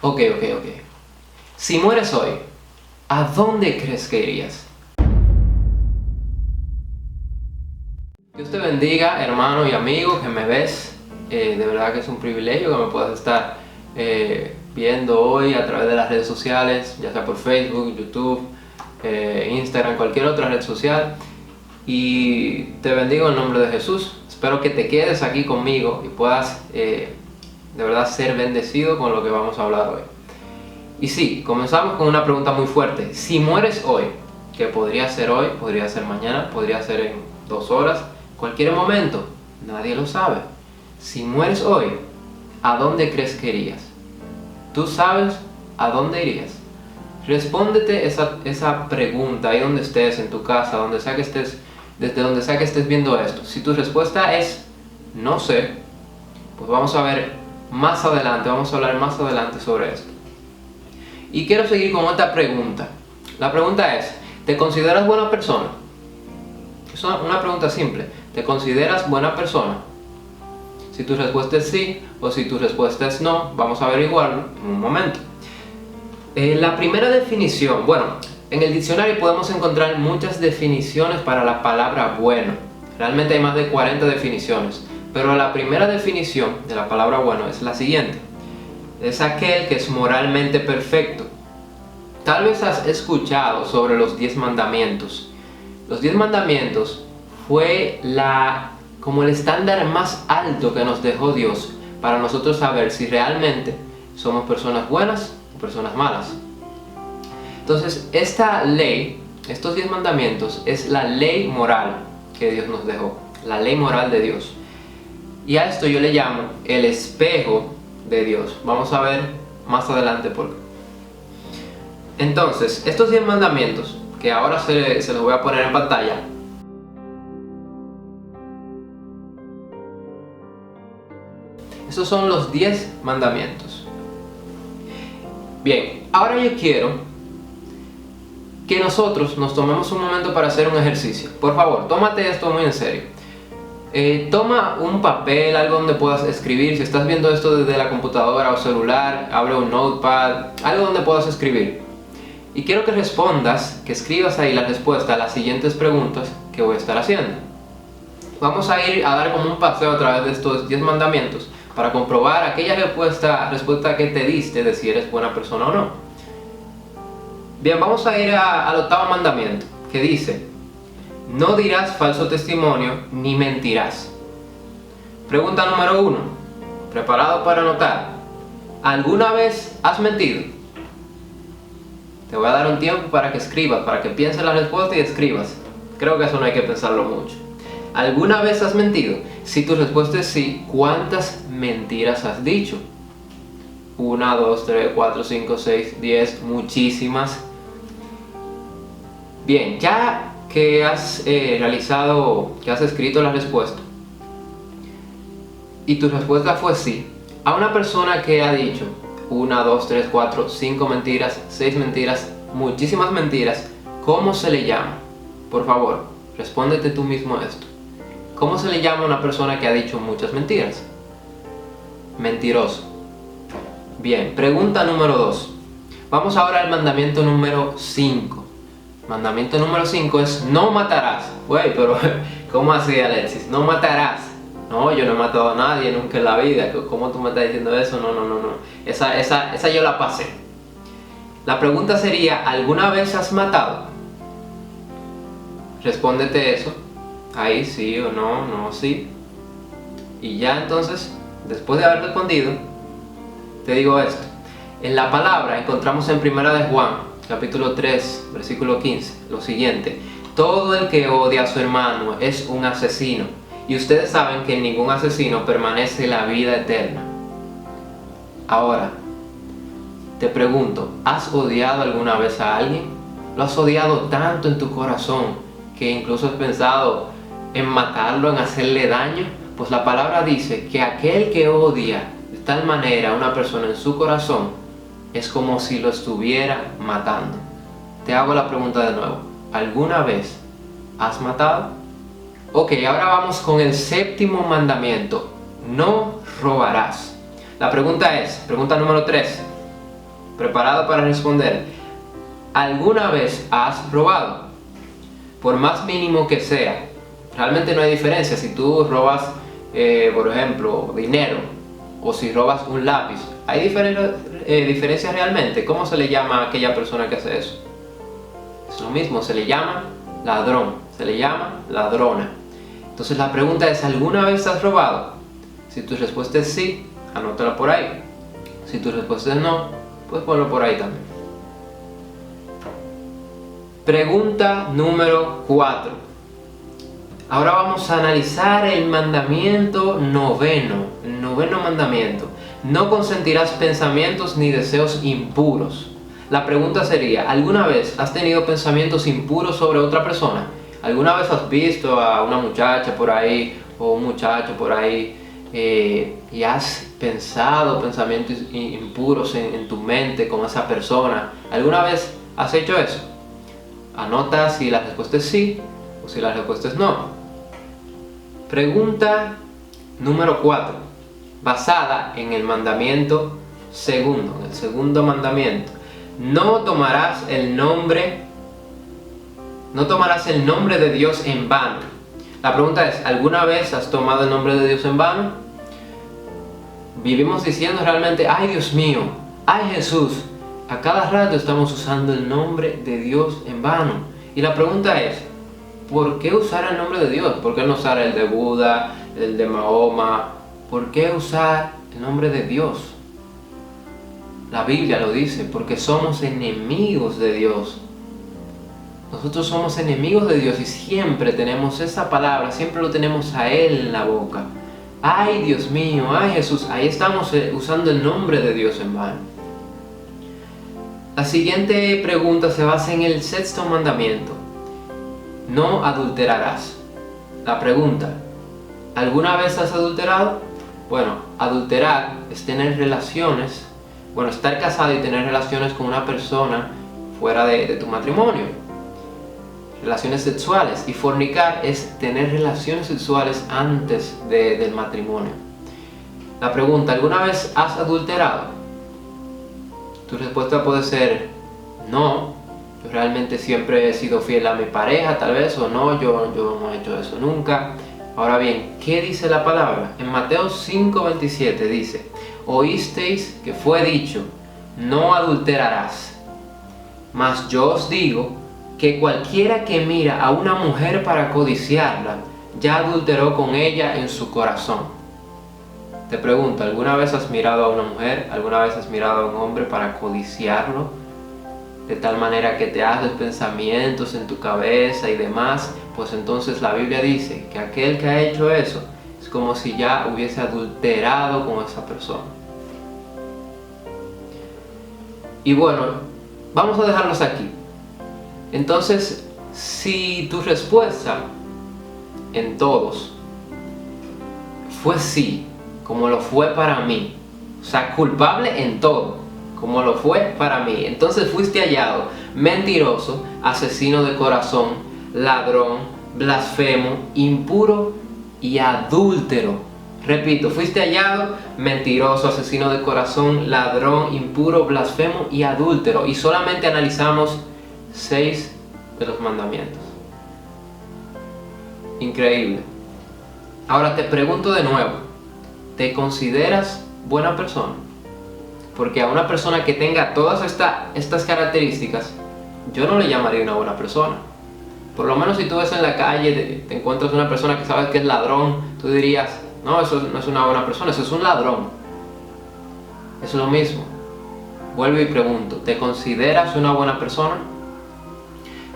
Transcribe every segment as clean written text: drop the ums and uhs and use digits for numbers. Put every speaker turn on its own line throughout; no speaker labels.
Ok. Si mueres hoy, ¿a dónde crees que irías? Dios te bendiga, hermano y amigo que me ves. De verdad que es un privilegio que me puedas estar viendo hoy a través de las redes sociales, ya sea por Facebook, YouTube, Instagram, cualquier otra red social. Y te bendigo en nombre de Jesús. Espero que te quedes aquí conmigo y puedas de verdad ser bendecido con lo que vamos a hablar hoy. Y sí, comenzamos con una pregunta muy fuerte. Si mueres hoy, que podría ser hoy, podría ser mañana, podría ser en 2 horas, cualquier momento, nadie lo sabe. Si mueres hoy, ¿a dónde crees que irías? ¿Tú sabes a dónde irías? Respóndete esa pregunta ahí donde estés, en tu casa, donde sea que estés, desde donde sea que estés viendo esto. Si tu respuesta es no sé, pues vamos a ver más adelante, vamos a hablar más adelante sobre esto. Y quiero seguir con otra pregunta. La pregunta es, ¿te consideras buena persona? Es una pregunta simple. ¿Te consideras buena persona? Si tu respuesta es sí o si tu respuesta es no, vamos a averiguarlo en un momento. La primera definición, bueno, en el diccionario podemos encontrar muchas definiciones para la palabra bueno. Realmente hay más de 40 definiciones, pero la primera definición de la palabra bueno es la siguiente. Es aquel que es moralmente perfecto. Tal vez has escuchado sobre los 10 mandamientos. Los 10 mandamientos fue como el estándar más alto que nos dejó Dios para nosotros saber si realmente somos personas buenas o personas malas. Entonces, esta ley, estos 10 mandamientos, es la ley moral que Dios nos dejó, la ley moral de Dios. Y a esto yo le llamo el espejo de Dios. Vamos a ver más adelante por qué. Entonces, estos 10 mandamientos, que ahora se los voy a poner en pantalla. Estos son los 10 mandamientos. Bien, ahora yo quiero que nosotros nos tomemos un momento para hacer un ejercicio. Por favor, tómate esto muy en serio. Toma un papel, algo donde puedas escribir. Si estás viendo esto desde la computadora o celular, abre un notepad, algo donde puedas escribir. Y quiero que respondas, que escribas ahí la respuesta a las siguientes preguntas que voy a estar haciendo. Vamos a ir a dar como un paseo a través de estos 10 mandamientos para comprobar aquella respuesta que te diste de si eres buena persona o no. Bien, vamos a ir al 8º mandamiento, que dice: no dirás falso testimonio ni mentirás. Pregunta número 1. ¿Preparado para anotar? ¿Alguna vez has mentido? Te voy a dar un tiempo para que escribas, para que pienses la respuesta y escribas. Creo que eso no hay que pensarlo mucho. ¿Alguna vez has mentido? Si tu respuesta es sí, ¿cuántas mentiras has dicho? 1, 2, 3, 4, 5, 6, 10, muchísimas. Bien, ya que has escrito la respuesta y tu respuesta fue sí, a una persona que ha dicho 1, 2, 3, 4, 5 mentiras, 6 mentiras, muchísimas mentiras, ¿cómo se le llama? Por favor, respóndete tú mismo esto. ¿Cómo se le llama a una persona que ha dicho muchas mentiras? Mentiroso. Bien, pregunta número 2. Vamos ahora al mandamiento número 5. Mandamiento número 5 es no matarás. Güey, pero ¿cómo así, Alexis? No matarás. No, yo no he matado a nadie nunca en la vida. ¿Cómo tú me estás diciendo eso? No. Esa yo la pasé. La pregunta sería, ¿alguna vez has matado? Respóndete eso. Ahí sí o no, no, sí. Y ya entonces, después de haber respondido, te digo esto. En la palabra encontramos en 1 de Juan, capítulo 3, versículo 15, lo siguiente: todo el que odia a su hermano es un asesino, y ustedes saben que en ningún asesino permanece la vida eterna. Ahora, te pregunto, ¿has odiado alguna vez a alguien? ¿Lo has odiado tanto en tu corazón que incluso has pensado en matarlo, en hacerle daño? Pues la palabra dice que aquel que odia de tal manera a una persona en su corazón es como si lo estuviera matando. Te hago la pregunta de nuevo. ¿Alguna vez has matado? Ok, ahora vamos con el 7º mandamiento. No robarás. La pregunta número 3. ¿Preparado para responder? ¿Alguna vez has robado? Por más mínimo que sea, realmente no hay diferencia si tú robas, por ejemplo, dinero o si robas un lápiz. ¿Hay diferencias realmente? ¿Cómo se le llama a aquella persona que hace eso? Es lo mismo, se le llama ladrón, se le llama ladrona. Entonces la pregunta es, ¿alguna vez has robado? Si tu respuesta es sí, anótala por ahí. Si tu respuesta es no, pues ponlo por ahí también. Pregunta número 4. Ahora vamos a analizar el mandamiento noveno, el noveno mandamiento. No consentirás pensamientos ni deseos impuros. La pregunta sería, ¿alguna vez has tenido pensamientos impuros sobre otra persona? ¿Alguna vez has visto a una muchacha por ahí o un muchacho por ahí y has pensado pensamientos impuros en tu mente con esa persona? ¿Alguna vez has hecho eso? Anota si la respuesta es sí o si la respuesta es no. Pregunta número 4, basada en el mandamiento segundo, en el segundo mandamiento. No tomarás el nombre de Dios en vano. La pregunta es, ¿alguna vez has tomado el nombre de Dios en vano? Vivimos diciendo realmente, ay Dios mío, ay Jesús. A cada rato estamos usando el nombre de Dios en vano. Y la pregunta es, ¿por qué usar el nombre de Dios? ¿Por qué no usar el de Buda, el de Mahoma? ¿Por qué usar el nombre de Dios? La Biblia lo dice, porque somos enemigos de Dios. Nosotros somos enemigos de Dios y siempre tenemos esa palabra, siempre lo tenemos a Él en la boca. Ay Dios mío, ay Jesús, ahí estamos usando el nombre de Dios en vano. La siguiente pregunta se basa en el sexto mandamiento. No adulterarás. La pregunta, ¿alguna vez has adulterado? Bueno, adulterar es tener relaciones, estar casado y tener relaciones con una persona fuera de tu matrimonio. Relaciones sexuales. Y fornicar es tener relaciones sexuales antes del matrimonio. La pregunta, ¿alguna vez has adulterado? Tu respuesta puede ser no, yo realmente siempre he sido fiel a mi pareja tal vez, o no, yo no he hecho eso nunca. Ahora bien, ¿qué dice la palabra? En Mateo 5:27 dice, oísteis que fue dicho, no adulterarás. Mas yo os digo que cualquiera que mira a una mujer para codiciarla, ya adulteró con ella en su corazón. Te pregunto, ¿alguna vez has mirado a una mujer? ¿Alguna vez has mirado a un hombre para codiciarlo? De tal manera que te haces pensamientos en tu cabeza y demás. Pues entonces la Biblia dice que aquel que ha hecho eso es como si ya hubiese adulterado con esa persona. Y bueno, vamos a dejarlos aquí. Entonces, si tu respuesta en todos fue sí, como lo fue para mí, o sea, culpable en todo, como lo fue para mí, entonces fuiste hallado mentiroso, asesino de corazón, ladrón, blasfemo, impuro y adúltero. Repito, fuiste hallado mentiroso, asesino de corazón, ladrón, impuro, blasfemo y adúltero. Y solamente analizamos 6 de los mandamientos. Increíble. Ahora te pregunto de nuevo, ¿te consideras buena persona? Porque a una persona que tenga todas estas características, yo no le llamaría una buena persona. Por lo menos si tú ves en la calle, te encuentras una persona que sabes que es ladrón, tú dirías, no, eso no es una buena persona, eso es un ladrón. Es lo mismo. Vuelvo y pregunto, ¿te consideras una buena persona?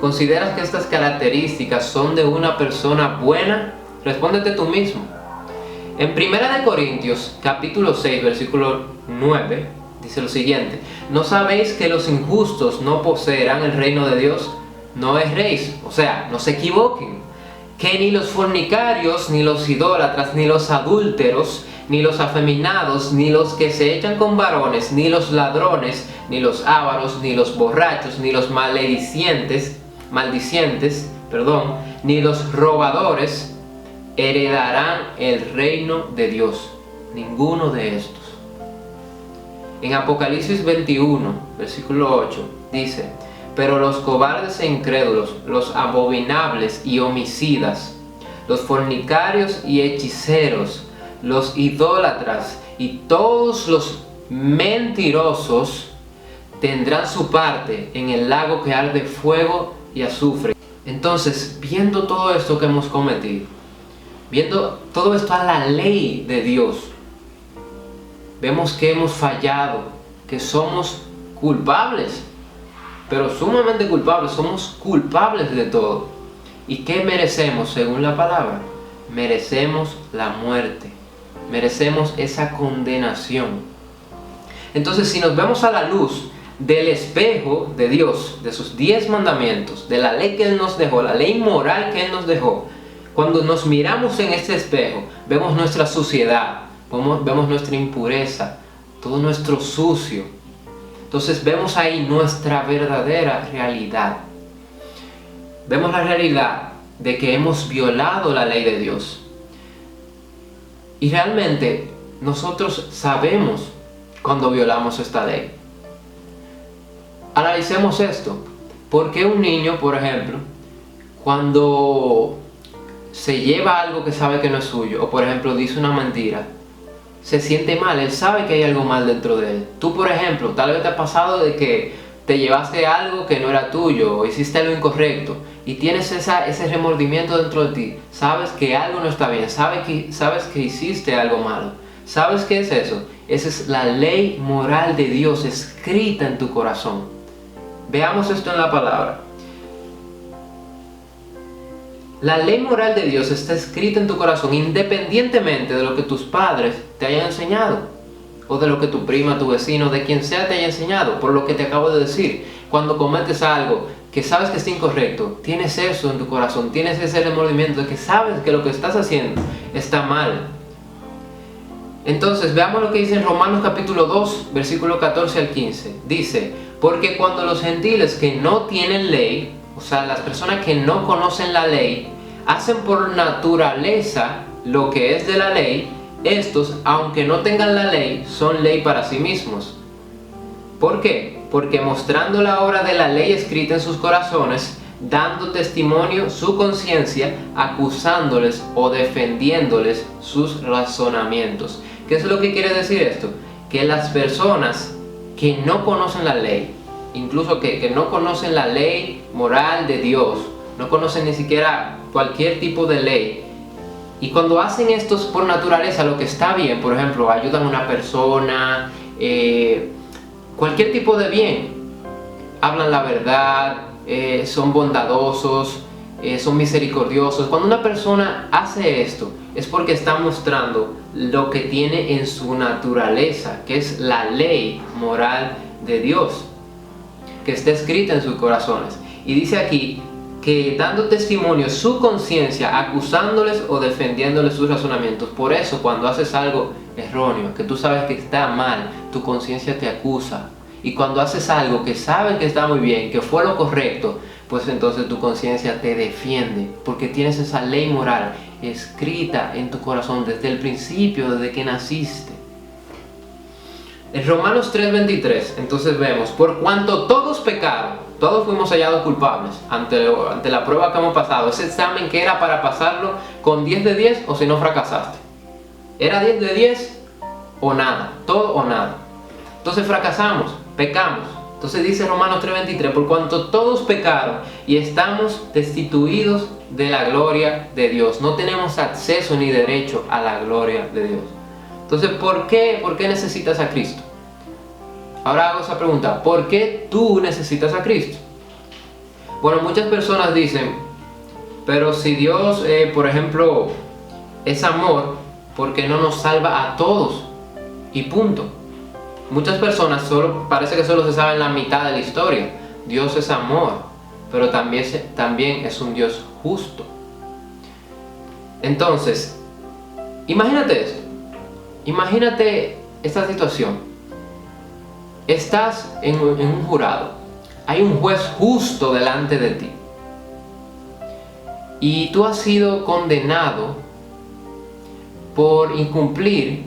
¿Consideras que estas características son de una persona buena? Respóndete tú mismo. En 1 Corintios, capítulo 6, versículo 9, dice lo siguiente: ¿no sabéis que los injustos no poseerán el reino de Dios? No erréis, o sea, no se equivoquen, que ni los fornicarios, ni los idólatras, ni los adúlteros, ni los afeminados, ni los que se echan con varones, ni los ladrones, ni los ávaros, ni los borrachos, ni los maldicientes, ni los robadores heredarán el reino de Dios. Ninguno de estos. En Apocalipsis 21, versículo 8, dice: pero los cobardes e incrédulos, los abominables y homicidas, los fornicarios y hechiceros, los idólatras y todos los mentirosos tendrán su parte en el lago que arde fuego y azufre. Entonces, viendo todo esto que hemos cometido, viendo todo esto a la ley de Dios, vemos que hemos fallado, que somos culpables, pero sumamente culpables, somos culpables de todo. ¿Y qué merecemos según la palabra? Merecemos la muerte, merecemos esa condenación. Entonces, si nos vemos a la luz del espejo de Dios, de sus 10 mandamientos, de la ley que Él nos dejó, la ley moral que Él nos dejó, cuando nos miramos en este espejo, vemos nuestra suciedad, vemos nuestra impureza, todo nuestro sucio. Entonces vemos ahí nuestra verdadera realidad. Vemos la realidad de que hemos violado la ley de Dios. Y realmente nosotros sabemos cuando violamos esta ley. Analicemos esto. ¿Por qué un niño, por ejemplo, cuando se lleva algo que sabe que no es suyo, o por ejemplo dice una mentira, se siente mal? Él sabe que hay algo mal dentro de él. Tú, por ejemplo, tal vez te ha pasado de que te llevaste algo que no era tuyo, o hiciste algo incorrecto, y tienes ese remordimiento dentro de ti. Sabes que algo no está bien, sabes que hiciste algo malo. ¿Sabes qué es eso? Esa es la ley moral de Dios escrita en tu corazón. Veamos esto en la palabra. La ley moral de Dios está escrita en tu corazón independientemente de lo que tus padres te hayan enseñado, o de lo que tu prima, tu vecino, de quien sea te haya enseñado. Por lo que te acabo de decir, cuando cometes algo que sabes que está incorrecto, tienes eso en tu corazón, tienes ese remordimiento de que sabes que lo que estás haciendo está mal. Entonces veamos lo que dice en Romanos capítulo 2, versículo 14 al 15. Dice: porque cuando los gentiles que no tienen ley, o sea, las personas que no conocen la ley, hacen por naturaleza lo que es de la ley, estos, aunque no tengan la ley, son ley para sí mismos. ¿Por qué? Porque mostrando la obra de la ley escrita en sus corazones, dando testimonio su conciencia, acusándoles o defendiéndoles sus razonamientos. ¿Qué es lo que quiere decir esto? Que las personas que no conocen la ley, incluso que no conocen la ley moral de Dios, no conocen ni siquiera cualquier tipo de ley, y cuando hacen esto por naturaleza, lo que está bien, por ejemplo, ayudan a una persona, cualquier tipo de bien, hablan la verdad, son bondadosos, son misericordiosos. Cuando una persona hace esto, es porque está mostrando lo que tiene en su naturaleza, que es la ley moral de Dios, que está escrita en sus corazones. Y dice aquí que dando testimonio su conciencia, acusándoles o defendiéndoles sus razonamientos. Por eso, cuando haces algo erróneo, que tú sabes que está mal, tu conciencia te acusa. Y cuando haces algo que sabes que está muy bien, que fue lo correcto, pues entonces tu conciencia te defiende, porque tienes esa ley moral escrita en tu corazón desde el principio, desde que naciste. En Romanos 3:23, entonces vemos: por cuanto todos pecaron, todos fuimos hallados culpables ante la prueba que hemos pasado. Ese examen que era para pasarlo con 10 de 10 o si no fracasaste. Era 10 de 10 o nada, todo o nada. Entonces fracasamos, pecamos. Entonces dice Romanos 3:23, por cuanto todos pecaron y estamos destituidos de la gloria de Dios. No tenemos acceso ni derecho a la gloria de Dios. Entonces, ¿por qué necesitas a Cristo? Ahora hago esa pregunta: ¿por qué tú necesitas a Cristo? Bueno, muchas personas dicen: pero si Dios, por ejemplo, es amor, ¿por qué no nos salva a todos? Y punto. Muchas personas parece que solo se saben la mitad de la historia. Dios es amor, pero también es un Dios justo. Entonces, imagínate esto. Imagínate esta situación. Estás en un jurado. Hay un juez justo delante de ti. Y tú has sido condenado por incumplir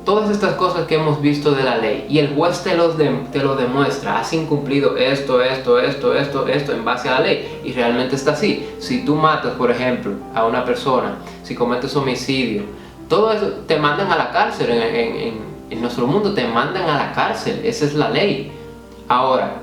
todas estas cosas que hemos visto de la ley, y el juez te lo demuestra, has incumplido esto en base a la ley, y realmente está así. Si tú matas, por ejemplo, a una persona, si cometes homicidio, todo eso te mandan a la cárcel. En nuestro mundo te mandan a la cárcel, esa es la ley. Ahora,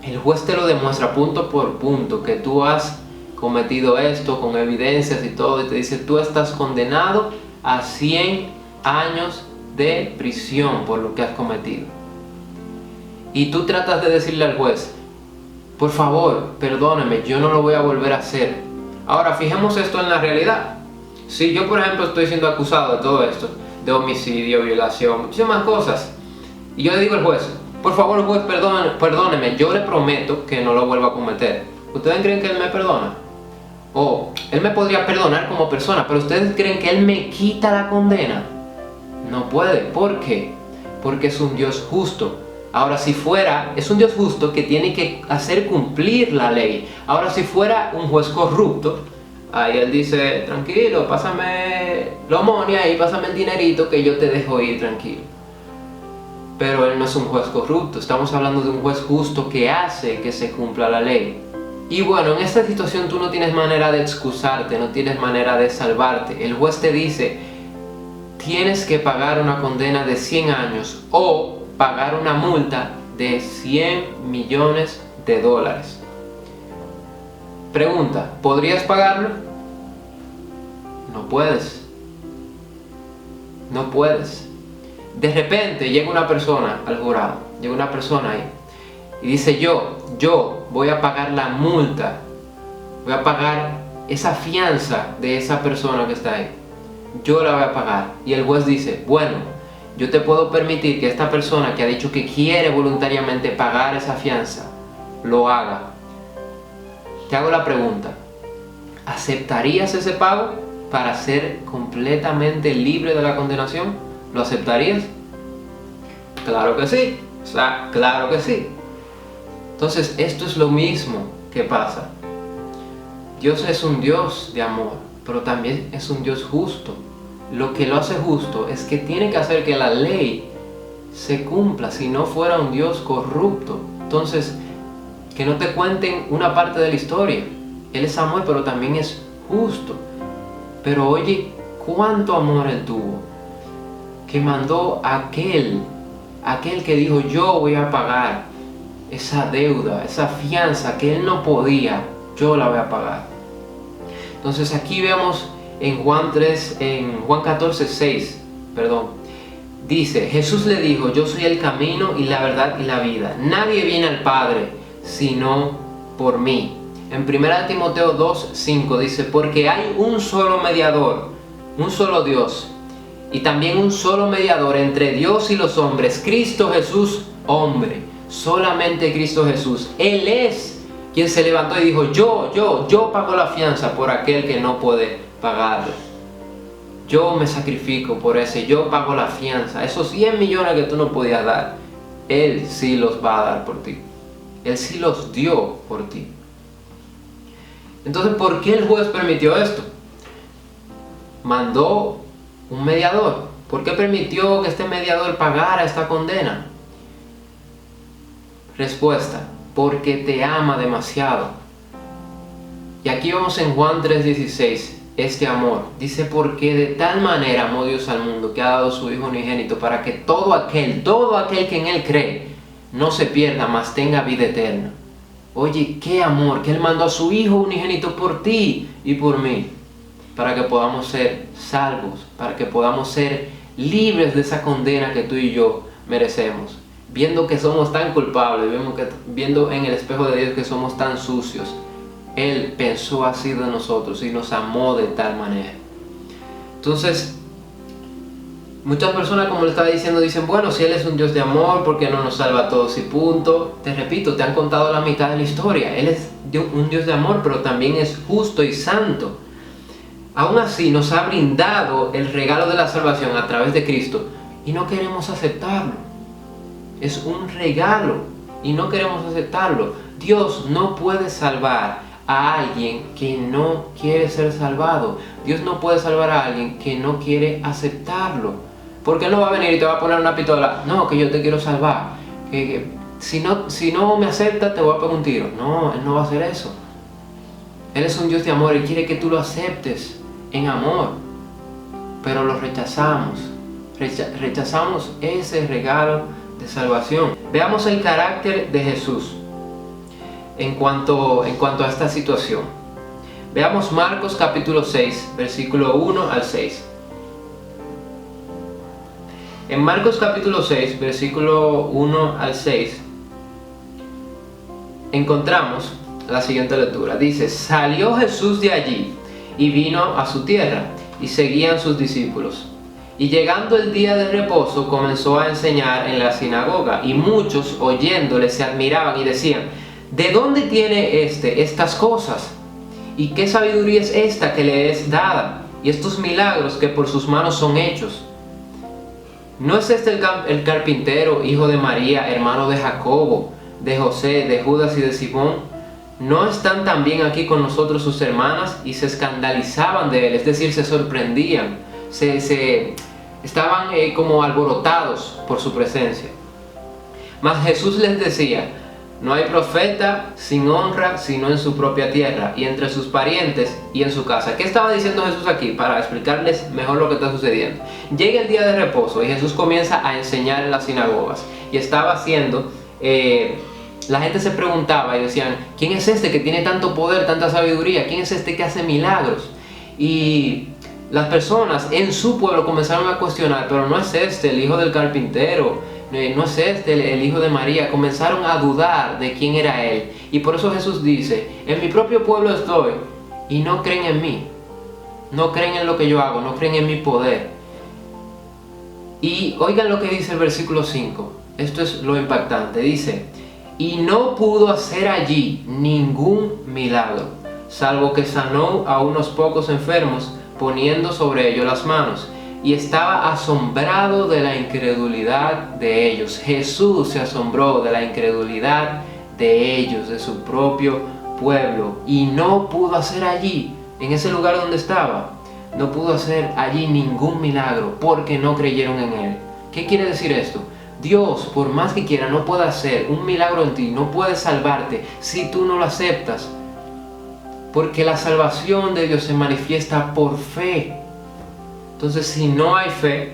el juez te lo demuestra punto por punto, que tú has cometido esto con evidencias y todo, y te dice, tú estás condenado a 100 años de prisión por lo que has cometido. Y tú tratas de decirle al juez, por favor, perdóneme, yo no lo voy a volver a hacer. Ahora, fijemos esto en la realidad. Si yo, por ejemplo, estoy siendo acusado de todo esto, de homicidio, violación, muchísimas cosas, y yo le digo al juez, por favor, juez, perdóneme, yo le prometo que no lo vuelva a cometer. ¿Ustedes creen que él me perdona? O él me podría perdonar como persona, pero ¿ustedes creen que él me quita la condena? No puede. ¿Por qué? Porque es un Dios justo. Ahora, si fuera, es un Dios justo que tiene que hacer cumplir la ley. Ahora, si fuera un juez corrupto, ahí él dice, tranquilo, pásame lo money ahí, pásame el dinerito que yo te dejo ir tranquilo. Pero él no es un juez corrupto, estamos hablando de un juez justo que hace que se cumpla la ley. Y bueno, en esta situación tú no tienes manera de excusarte, no tienes manera de salvarte. El juez te dice, tienes que pagar una condena de 100 años o pagar una multa de 100 millones de dólares. Pregunta, ¿podrías pagarlo? No puedes. No puedes. De repente llega una persona al jurado, llega una persona ahí y dice, yo voy a pagar la multa, voy a pagar esa fianza de esa persona que está ahí, yo la voy a pagar. Y el juez dice, bueno, yo te puedo permitir que esta persona que ha dicho que quiere voluntariamente pagar esa fianza, lo haga. Te hago la pregunta, ¿aceptarías ese pago para ser completamente libre de la condenación? ¿Lo aceptarías? Claro que sí, o sea, claro que sí. Entonces, esto es lo mismo que pasa. Dios es un Dios de amor, pero también es un Dios justo. Lo que lo hace justo es que tiene que hacer que la ley se cumpla, si no fuera un Dios corrupto. Entonces, que no te cuenten una parte de la historia. Él es amor, pero también es justo. Pero oye, ¿cuánto amor Él tuvo? Que mandó a aquel que dijo, yo voy a pagar esa deuda, esa fianza que Él no podía, yo la voy a pagar. Entonces aquí vemos en Juan 14:6, dice, Jesús le dijo, yo soy el camino y la verdad y la vida. Nadie viene al Padre sino por mí. En 1 Timoteo 2:5 dice, porque hay un solo mediador, un solo Dios, y también un solo mediador entre Dios y los hombres, Cristo Jesús, hombre. Solamente Cristo Jesús. Él es quien se levantó y dijo, yo pago la fianza por aquel que no puede pagarla. Yo me sacrifico por ese, yo pago la fianza. Esos 100 millones que tú no podías dar, Él sí los va a dar por ti. Él sí los dio por ti. Entonces, ¿por qué el juez permitió esto? Mandó un mediador. ¿Por qué permitió que este mediador pagara esta condena? Respuesta, porque te ama demasiado. Y aquí vamos en Juan 3:16, este amor. Dice, porque de tal manera amó Dios al mundo que ha dado su Hijo unigénito para que todo aquel que en Él cree no se pierda, mas tenga vida eterna. Oye, qué amor, que Él mandó a su Hijo unigénito por ti y por mí, para que podamos ser salvos, para que podamos ser libres de esa condena que tú y yo merecemos. Viendo que somos tan culpables, viendo en el espejo de Dios que somos tan sucios, Él pensó así de nosotros y nos amó de tal manera. Entonces, muchas personas, como le estaba diciendo, dicen, bueno, si Él es un Dios de amor, ¿por qué no nos salva a todos y punto? Te repito, te han contado la mitad de la historia. Él es un Dios de amor, pero también es justo y santo. Aún así, nos ha brindado el regalo de la salvación a través de Cristo y no queremos aceptarlo. Es un regalo y no queremos aceptarlo. Dios no puede salvar a alguien que no quiere ser salvado. Dios no puede salvar a alguien que no quiere aceptarlo. Porque Él no va a venir y te va a poner una pistola. No, que yo te quiero salvar. Que si no me aceptas, te voy a pegar un tiro. No, Él no va a hacer eso. Él es un Dios de amor. Él quiere que tú lo aceptes en amor. Pero lo rechazamos. Rechazamos ese regalo de salvación. Veamos el carácter de Jesús en cuanto a esta situación. Veamos Marcos capítulo 6, versículo 1 al 6. En Marcos capítulo 6, versículo 1 al 6, encontramos la siguiente lectura. Dice: salió Jesús de allí y vino a su tierra, y seguían sus discípulos. Y llegando el día de reposo, comenzó a enseñar en la sinagoga, y muchos oyéndole se admiraban y decían: ¿de dónde tiene estas cosas? ¿Y qué sabiduría es esta que le es dada? Y estos milagros que por sus manos son hechos. ¿No es este el carpintero, hijo de María, hermano de Jacobo, de José, de Judas y de Simón? ¿No están también aquí con nosotros sus hermanas? Y se escandalizaban de él, es decir, se sorprendían, estaban como alborotados por su presencia. Mas Jesús les decía: no hay profeta sin honra sino en su propia tierra y entre sus parientes y en su casa. ¿Qué estaba diciendo Jesús aquí? Para explicarles mejor lo que está sucediendo. Llega el día de reposo y Jesús comienza a enseñar en las sinagogas. Y estaba haciendo, la gente se preguntaba y decían: ¿quién es este que tiene tanto poder, tanta sabiduría? ¿Quién es este que hace milagros? Y las personas en su pueblo comenzaron a cuestionar: pero no es este el hijo del carpintero, no es este el hijo de María. Comenzaron a dudar de quién era él. Y por eso Jesús dice: en mi propio pueblo estoy y no creen en mí, no creen en lo que yo hago, no creen en mi poder. Y oigan lo que dice el versículo 5. Esto es lo impactante. Dice: y no pudo hacer allí ningún milagro, salvo que sanó a unos pocos enfermos poniendo sobre ellos las manos. Y estaba asombrado de la incredulidad de ellos. Jesús se asombró de la incredulidad de ellos, de su propio pueblo. Y no pudo hacer allí, en ese lugar donde estaba, no pudo hacer allí ningún milagro porque no creyeron en Él. ¿Qué quiere decir esto? Dios, por más que quiera, no puede hacer un milagro en ti, no puede salvarte si tú no lo aceptas. Porque la salvación de Dios se manifiesta por fe. Entonces, si no hay fe,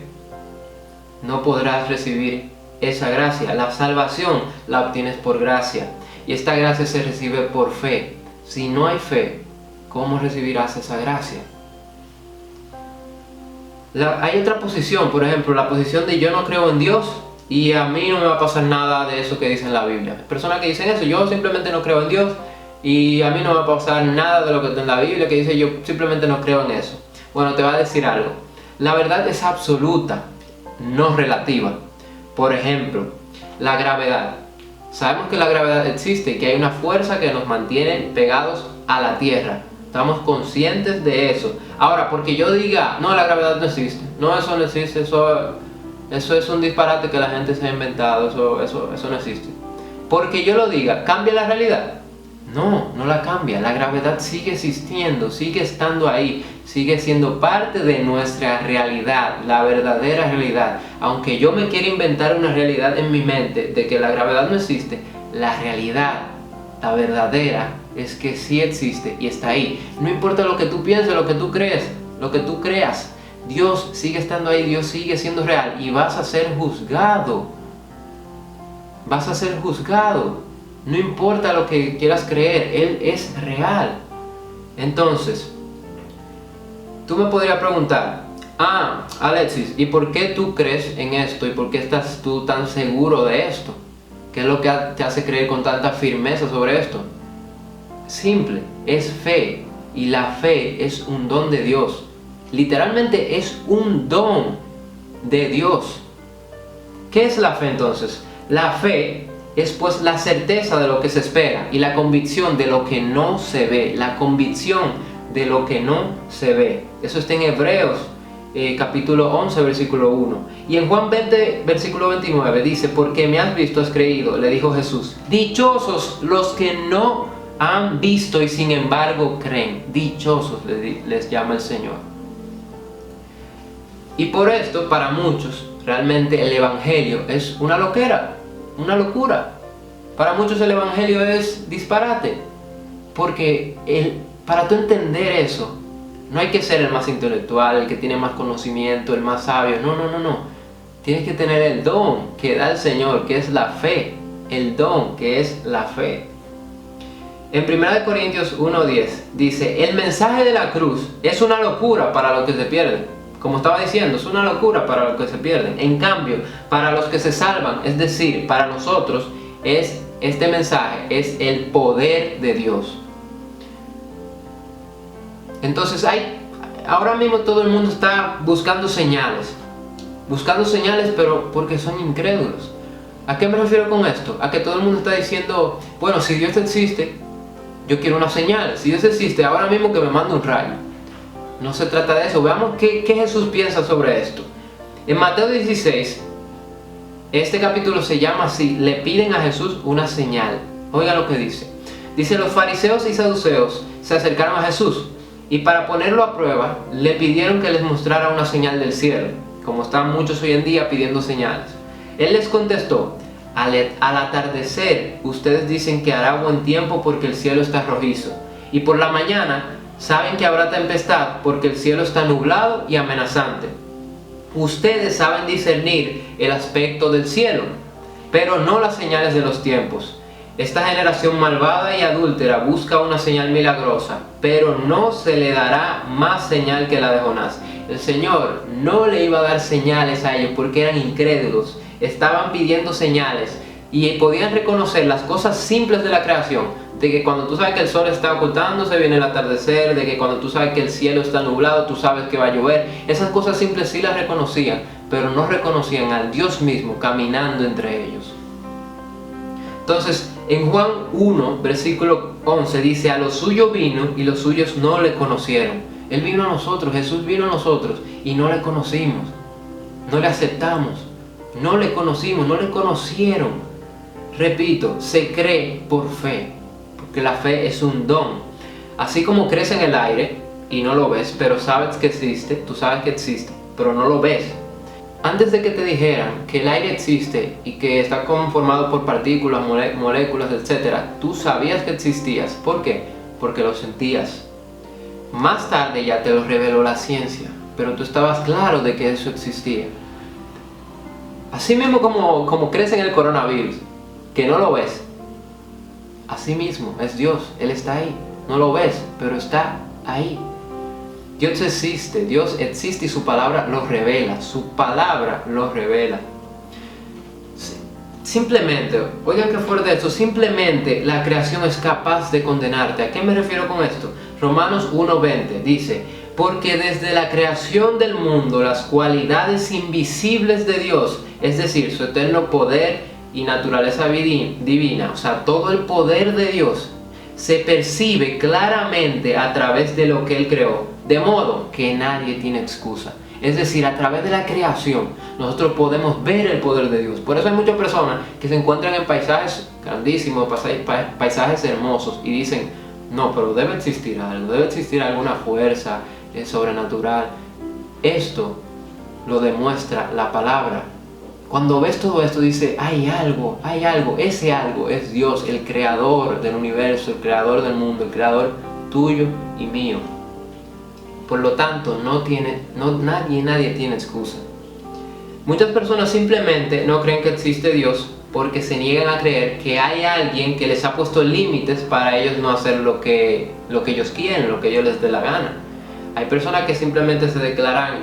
no podrás recibir esa gracia. La salvación la obtienes por gracia. Y esta gracia se recibe por fe. Si no hay fe, ¿cómo recibirás esa gracia? Hay otra posición, por ejemplo, la posición de yo no creo en Dios y a mí no me va a pasar nada de eso que dice en la Biblia. Personas que dicen eso: yo simplemente no creo en Dios y a mí no me va a pasar nada de lo que está en la Biblia, que dice yo simplemente no creo en eso. Bueno, te va a decir algo. La verdad es absoluta, no relativa. Por ejemplo, la gravedad. Sabemos que la gravedad existe, que hay una fuerza que nos mantiene pegados a la Tierra. Estamos conscientes de eso. Ahora, porque yo diga: no, la gravedad no existe. No, eso no existe. Eso es un disparate que la gente se ha inventado. Eso no existe. Porque yo lo diga, ¿cambia la realidad? No, no la cambia. La gravedad sigue existiendo, sigue estando ahí, sigue siendo parte de nuestra realidad, la verdadera realidad. Aunque yo me quiera inventar una realidad en mi mente de que la gravedad no existe, la realidad, la verdadera, es que sí existe y está ahí. No importa lo que tú pienses, lo que tú crees, lo que tú creas, Dios sigue estando ahí, Dios sigue siendo real y vas a ser juzgado. Vas a ser juzgado. No importa lo que quieras creer, Él es real. Entonces, tú me podrías preguntar: Alexis, ¿y por qué tú crees en esto? ¿Y por qué estás tú tan seguro de esto? ¿Qué es lo que te hace creer con tanta firmeza sobre esto? Simple, es fe. Y la fe es un don de Dios. Literalmente es un don de Dios. ¿Qué es la fe entonces? La fe es pues la certeza de lo que se espera y la convicción de lo que no se ve. La convicción de lo que no se ve. Eso está en Hebreos capítulo 11 versículo 1. Y en Juan 20 versículo 29 dice: porque me has visto, has creído, le dijo Jesús. Dichosos los que no han visto y sin embargo creen. Dichosos les llama el Señor. Y por esto, para muchos, realmente el Evangelio es una loquera, una locura. Para muchos el Evangelio es disparate. Porque para tú entender eso, no hay que ser el más intelectual, el que tiene más conocimiento, el más sabio. No. Tienes que tener el don que da el Señor, que es la fe. El don que es la fe. En 1 Corintios 1:10 dice: el mensaje de la cruz es una locura para los que se pierden. Como estaba diciendo, es una locura para los que se pierden. En cambio, para los que se salvan, es decir, para nosotros, este mensaje es el poder de Dios. Entonces ahora mismo todo el mundo está buscando señales, pero porque son incrédulos. ¿A qué me refiero con esto? A que todo el mundo está diciendo, bueno, si Dios existe, yo quiero una señal. Si Dios existe, ahora mismo que me mande un rayo. No se trata de eso. Veamos qué Jesús piensa sobre esto. En Mateo 16, este capítulo se llama así: le piden a Jesús una señal. Oiga lo que dice. Dice: los fariseos y saduceos se acercaron a Jesús y para ponerlo a prueba le pidieron que les mostrara una señal del cielo, como están muchos hoy en día pidiendo señales. Él les contestó: al atardecer ustedes dicen que hará buen tiempo porque el cielo está rojizo, y por la mañana saben que habrá tempestad porque el cielo está nublado y amenazante. Ustedes saben discernir el aspecto del cielo, pero no las señales de los tiempos. Esta generación malvada y adúltera busca una señal milagrosa, pero no se le dará más señal que la de Jonás. El Señor no le iba a dar señales a ellos porque eran incrédulos. Estaban pidiendo señales y podían reconocer las cosas simples de la creación. De que cuando tú sabes que el sol está ocultándose, viene el atardecer. De que cuando tú sabes que el cielo está nublado, tú sabes que va a llover. Esas cosas simples sí las reconocían, pero no reconocían al Dios mismo caminando entre ellos. Entonces, en Juan 1, versículo 11 dice: a los suyos vino y los suyos no le conocieron. Él vino a nosotros, Jesús vino a nosotros y no le conocimos, no le aceptamos, no le conocimos, no le conocieron. Repito, se cree por fe, porque la fe es un don. Así como crees en el aire y no lo ves, pero sabes que existe, tú sabes que existe, pero no lo ves. Antes de que te dijeran que el aire existe y que está conformado por partículas, moléculas, etc., tú sabías que existías. ¿Por qué? Porque lo sentías. Más tarde ya te lo reveló la ciencia, pero tú estabas claro de que eso existía. Así mismo como crees en el coronavirus, que no lo ves, así mismo es Dios. Él está ahí. No lo ves, pero está ahí. Dios existe y su palabra lo revela. Su palabra lo revela. Simplemente, oigan qué fuerte esto, simplemente la creación es capaz de condenarte. ¿A qué me refiero con esto? Romanos 1:20 dice: porque desde la creación del mundo las cualidades invisibles de Dios, es decir, su eterno poder y naturaleza divina, o sea, todo el poder de Dios, se percibe claramente a través de lo que Él creó, de modo que nadie tiene excusa. Es decir, a través de la creación nosotros podemos ver el poder de Dios. Por eso hay muchas personas que se encuentran en paisajes grandísimos, paisajes hermosos, y dicen: no, pero debe existir algo, debe existir alguna fuerza sobrenatural. Esto lo demuestra la palabra. Cuando ves todo esto, dice: hay algo, ese algo es Dios, el creador del universo, el creador del mundo, el creador tuyo y mío. Por lo tanto, nadie tiene excusa. Muchas personas simplemente no creen que existe Dios porque se niegan a creer que hay alguien que les ha puesto límites para ellos no hacer lo que ellos quieren, lo que ellos les dé la gana. Hay personas que simplemente se declaran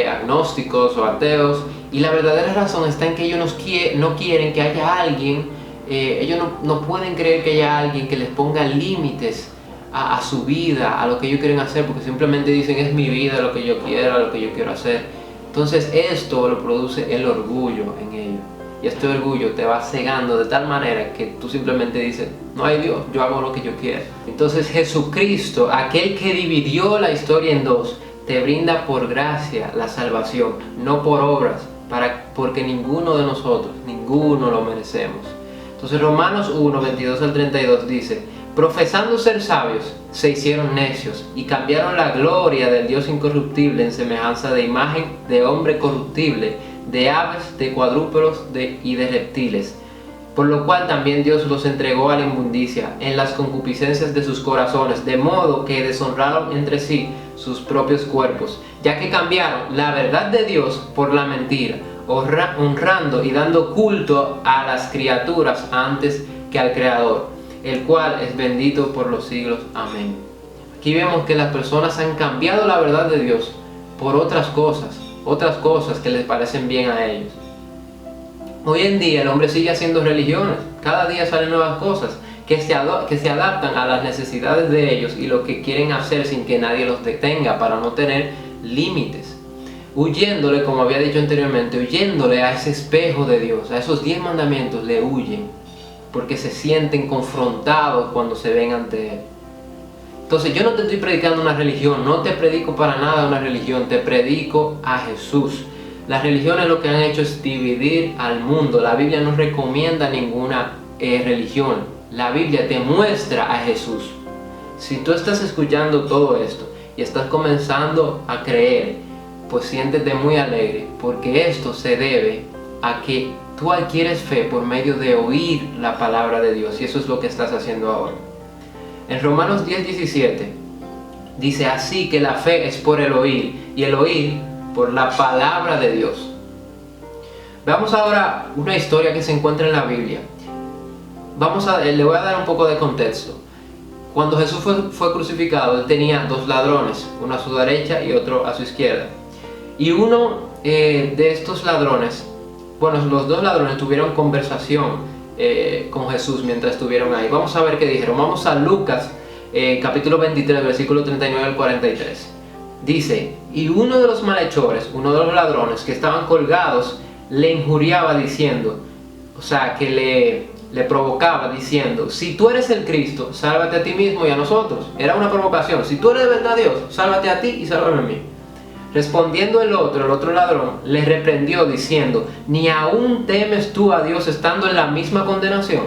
agnósticos o ateos, y la verdadera razón está en que ellos no quieren que haya alguien, ellos no pueden creer que haya alguien que les ponga límites a su vida, a lo que ellos quieren hacer, porque simplemente dicen: es mi vida, lo que yo quiero, lo que yo quiero hacer. Entonces esto lo produce el orgullo en ellos, y este orgullo te va cegando de tal manera que tú simplemente dices: no hay Dios, yo hago lo que yo quiero. Entonces Jesucristo, aquel que dividió la historia en dos, te brinda por gracia la salvación, no por obras, porque ninguno de nosotros, ninguno lo merecemos. Entonces Romanos 1, 22 al 32 dice: Profesando ser sabios, se hicieron necios y cambiaron la gloria del Dios incorruptible en semejanza de imagen de hombre corruptible, de aves, de cuadrúpedos y de reptiles. Por lo cual también Dios los entregó a la inmundicia en las concupiscencias de sus corazones, de modo que deshonraron entre sí sus propios cuerpos, ya que cambiaron la verdad de Dios por la mentira, honrando y dando culto a las criaturas antes que al Creador, el cual es bendito por los siglos. Amén. Aquí vemos que las personas han cambiado la verdad de Dios por otras cosas que les parecen bien a ellos. Hoy en día el hombre sigue haciendo religiones, cada día salen nuevas cosas que se adaptan a las necesidades de ellos y lo que quieren hacer sin que nadie los detenga para no tener límites. Huyéndole, como había dicho anteriormente, huyéndole a ese espejo de Dios, a esos 10 mandamientos le huyen, porque se sienten confrontados cuando se ven ante Él. Entonces yo no te estoy predicando una religión, no te predico para nada una religión, te predico a Jesús. Las religiones lo que han hecho es dividir al mundo. La Biblia no recomienda ninguna religión. La Biblia te muestra a Jesús. Si tú estás escuchando todo esto y estás comenzando a creer, pues siéntete muy alegre, porque esto se debe a que tú adquieres fe por medio de oír la palabra de Dios, y eso es lo que estás haciendo ahora. En Romanos 10:17 dice: así que la fe es por el oír, y el oír por la palabra de Dios. Veamos ahora una historia que se encuentra en la Biblia. Le voy a dar un poco de contexto. Cuando Jesús fue crucificado, él tenía 2 ladrones, uno a su derecha y otro a su izquierda. Y uno de estos ladrones, los 2 ladrones tuvieron conversación con Jesús mientras estuvieron ahí. Vamos a ver qué dijeron. Vamos a Lucas capítulo 23, versículo 39 al 43. Dice: y uno de los malhechores, uno de los ladrones que estaban colgados, le injuriaba diciendo, que le provocaba diciendo: si tú eres el Cristo, sálvate a ti mismo y a nosotros. Era una provocación. Si tú eres de verdad Dios, sálvate a ti y sálvame a mí. Respondiendo el otro ladrón, le reprendió diciendo: ¿ni aún temes tú a Dios estando en la misma condenación?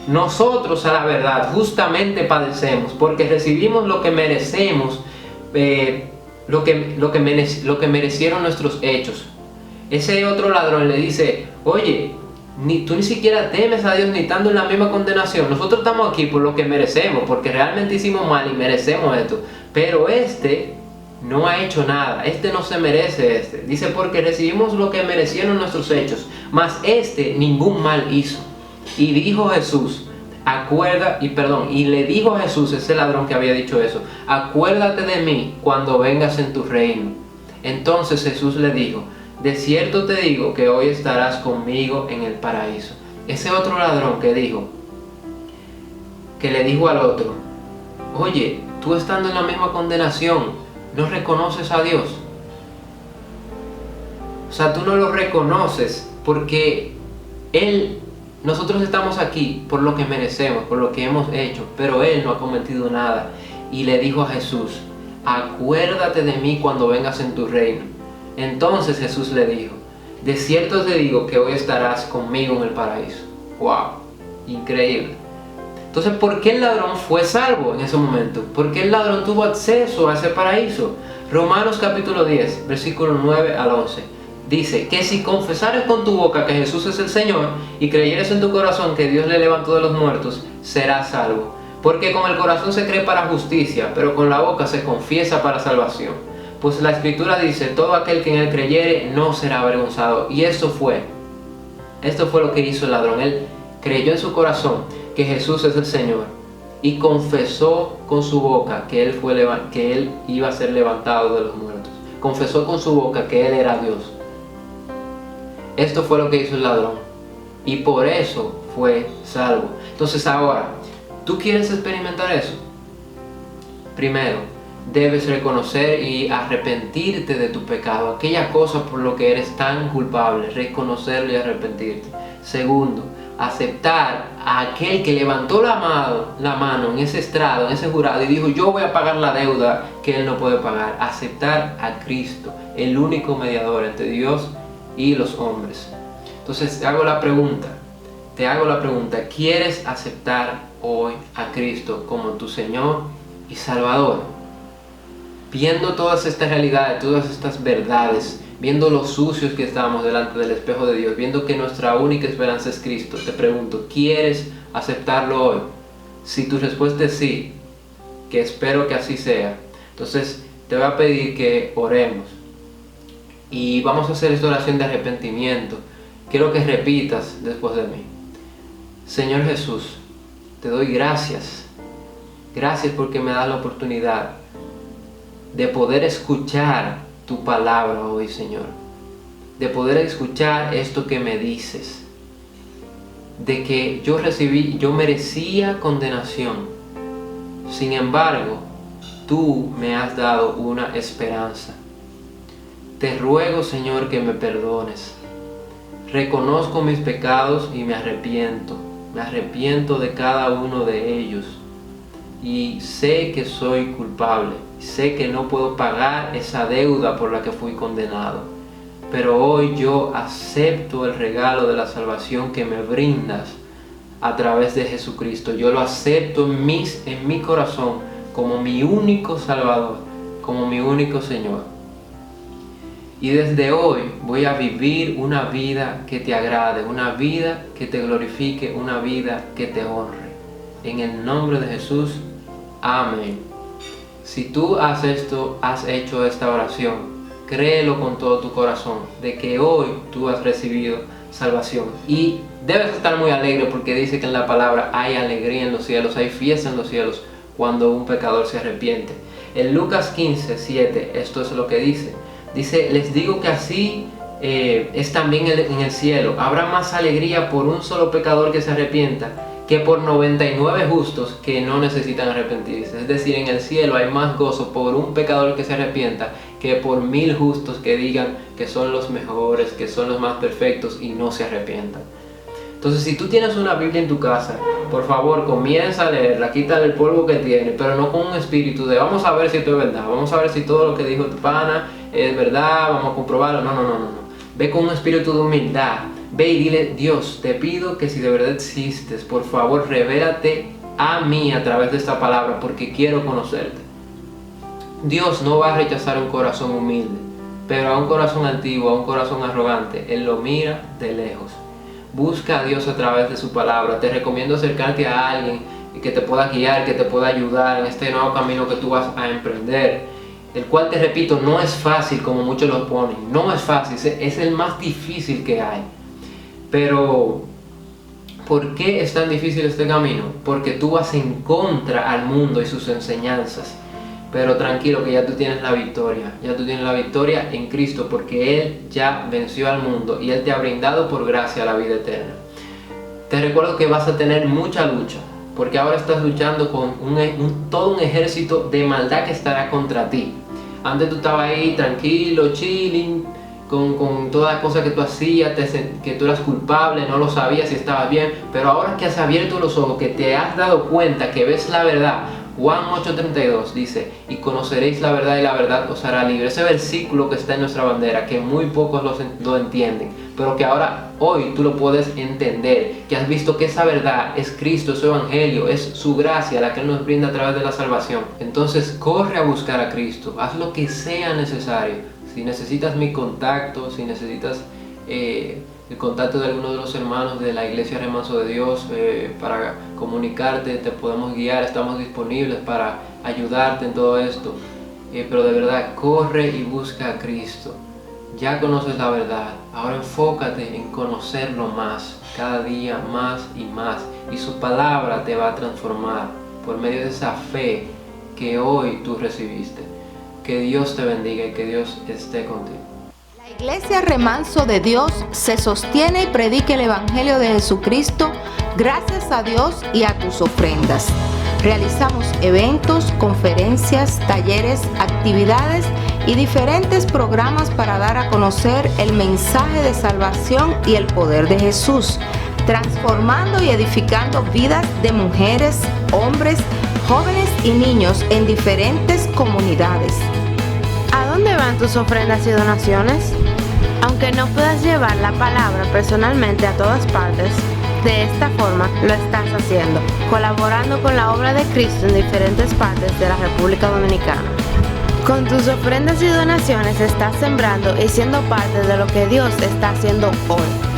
Nosotros, a la verdad, justamente padecemos, porque recibimos lo que merecemos, lo que merecieron nuestros hechos. Ese otro ladrón le dice: oye, tú ni siquiera temes a Dios ni estando en la misma condenación. Nosotros estamos aquí por lo que merecemos, porque realmente hicimos mal y merecemos esto. Pero este no ha hecho nada, este no se merece este. Dice: porque recibimos lo que merecieron nuestros hechos, mas este ningún mal hizo. Y dijo Jesús, y le dijo a Jesús, ese ladrón que había dicho eso: acuérdate de mí cuando vengas en tu reino. Entonces Jesús le dijo: de cierto te digo que hoy estarás conmigo en el paraíso. Ese otro ladrón que le dijo al otro: oye, tú estando en la misma condenación, ¿no reconoces a Dios? Tú no lo reconoces porque nosotros estamos aquí por lo que merecemos, por lo que hemos hecho, pero Él no ha cometido nada. Y le dijo a Jesús: acuérdate de mí cuando vengas en tu reino. Entonces Jesús le dijo: de cierto te digo que hoy estarás conmigo en el paraíso. ¡Wow! Increíble. Entonces, ¿por qué el ladrón fue salvo en ese momento? ¿Por qué el ladrón tuvo acceso a ese paraíso? Romanos capítulo 10, versículo 9 al 11. Dice que si confesares con tu boca que Jesús es el Señor y creyeres en tu corazón que Dios le levantó de los muertos, serás salvo. Porque con el corazón se cree para justicia, pero con la boca se confiesa para salvación. Pues la Escritura dice: todo aquel que en él creyere no será avergonzado. Y esto fue lo que hizo el ladrón. Él creyó en su corazón que Jesús es el Señor y confesó con su boca que él iba a ser levantado de los muertos. Confesó con su boca que Él era Dios. Esto fue lo que hizo el ladrón y por eso fue salvo. Entonces ahora, ¿tú quieres experimentar eso? Primero, debes reconocer y arrepentirte de tu pecado, aquella cosa por lo que eres tan culpable, reconocerlo y arrepentirte. Segundo, aceptar a aquel que levantó la mano en ese estrado, en ese jurado, y dijo: yo voy a pagar la deuda que él no puede pagar. Aceptar a Cristo, el único mediador entre Dios y los hombres. Entonces te hago la pregunta, ¿quieres aceptar hoy a Cristo como tu Señor y Salvador? Viendo todas estas realidades, todas estas verdades, viendo lo sucios que estamos delante del espejo de Dios, viendo que nuestra única esperanza es Cristo, te pregunto, ¿quieres aceptarlo hoy? Si tu respuesta es sí, que espero que así sea, entonces te voy a pedir que oremos y vamos a hacer esta oración de arrepentimiento. Quiero que repitas después de mí. Señor Jesús, te doy gracias. Gracias porque me das la oportunidad de poder escuchar tu palabra hoy, Señor. De poder escuchar esto que me dices. De que yo merecía condenación. Sin embargo, tú me has dado una esperanza. Te ruego, Señor, que me perdones. Reconozco mis pecados y me arrepiento. Me arrepiento de cada uno de ellos. Y sé que soy culpable. Sé que no puedo pagar esa deuda por la que fui condenado. Pero hoy yo acepto el regalo de la salvación que me brindas a través de Jesucristo. Yo lo acepto en mi corazón como mi único Salvador, como mi único Señor. Y desde hoy voy a vivir una vida que te agrade, una vida que te glorifique, una vida que te honre. En el nombre de Jesús, amén. Si tú has hecho esta oración, créelo con todo tu corazón, de que hoy tú has recibido salvación. Y debes estar muy alegre porque dice que en la palabra hay alegría en los cielos, hay fiesta en los cielos cuando un pecador se arrepiente. En Lucas 15:7, esto es lo que dice. Dice, les digo que así es también en el cielo. Habrá más alegría por un solo pecador que se arrepienta que por 99 justos que no necesitan arrepentirse. Es decir, en el cielo hay más gozo por un pecador que se arrepienta que por 1000 justos que digan que son los mejores, que son los más perfectos y no se arrepientan. Entonces, si tú tienes una Biblia en tu casa, por favor, comienza a leerla, quítale el polvo que tiene, pero no con un espíritu de vamos a ver si esto es verdad, vamos a ver si todo lo que dijo tu pana es verdad, vamos a comprobarlo. No. Ve con un espíritu de humildad. Ve y dile, Dios, te pido que si de verdad existes, por favor, revélate a mí a través de esta palabra, porque quiero conocerte. Dios no va a rechazar un corazón humilde, pero a un corazón antiguo, a un corazón arrogante, Él lo mira de lejos. Busca a Dios a través de su palabra. Te recomiendo acercarte a alguien que te pueda guiar, que te pueda ayudar en este nuevo camino que tú vas a emprender, el cual, te repito, no es fácil como muchos lo ponen. No es fácil, es el más difícil que hay. Pero, ¿por qué es tan difícil este camino? Porque tú vas en contra al mundo y sus enseñanzas. Pero tranquilo que ya tú tienes la victoria. Ya tú tienes la victoria en Cristo, porque Él ya venció al mundo y Él te ha brindado por gracia la vida eterna. Te recuerdo que vas a tener mucha lucha, porque ahora estás luchando con todo un ejército de maldad que estará contra ti. Antes tú estabas ahí tranquilo, chilling, con todas las cosas que tú hacías, que tú eras culpable, no lo sabías si estabas bien, pero ahora que has abierto los ojos, que te has dado cuenta, que ves la verdad, Juan 8:32 dice, y conoceréis la verdad y la verdad os hará libre. Ese versículo que está en nuestra bandera, que muy pocos lo entienden, pero que ahora, hoy tú lo puedes entender, que has visto que esa verdad es Cristo, es su evangelio, es su gracia, la que Él nos brinda a través de la salvación. Entonces corre a buscar a Cristo, haz lo que sea necesario. Si necesitas mi contacto, si necesitas el contacto de alguno de los hermanos de la Iglesia Remanso de Dios para comunicarte, te podemos guiar, estamos disponibles para ayudarte en todo esto. Pero de verdad, corre y busca a Cristo. Ya conoces la verdad, ahora enfócate en conocerlo más, cada día más y más. Y su palabra te va a transformar por medio de esa fe que hoy tú recibiste. Que Dios te bendiga y que Dios esté contigo.
La Iglesia Remanso de Dios se sostiene y predica el Evangelio de Jesucristo gracias a Dios y a tus ofrendas. Realizamos eventos, conferencias, talleres, actividades y diferentes programas para dar a conocer el mensaje de salvación y el poder de Jesús, transformando y edificando vidas de mujeres, hombres, jóvenes y niños en diferentes comunidades.
¿A dónde van tus ofrendas y donaciones? Aunque no puedas llevar la palabra personalmente a todas partes, De esta forma lo estás haciendo, colaborando con la obra de Cristo en diferentes partes de la República Dominicana. Con tus ofrendas y donaciones estás sembrando y siendo parte de lo que Dios está haciendo hoy.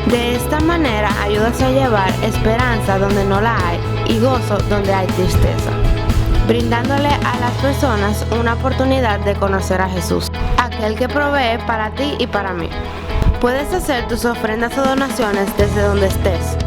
De esta manera ayudas a llevar esperanza donde no la hay y gozo donde hay tristeza, brindándole a las personas una oportunidad de conocer a Jesús, aquel que provee para ti y para mí. Puedes hacer tus ofrendas o donaciones desde donde estés.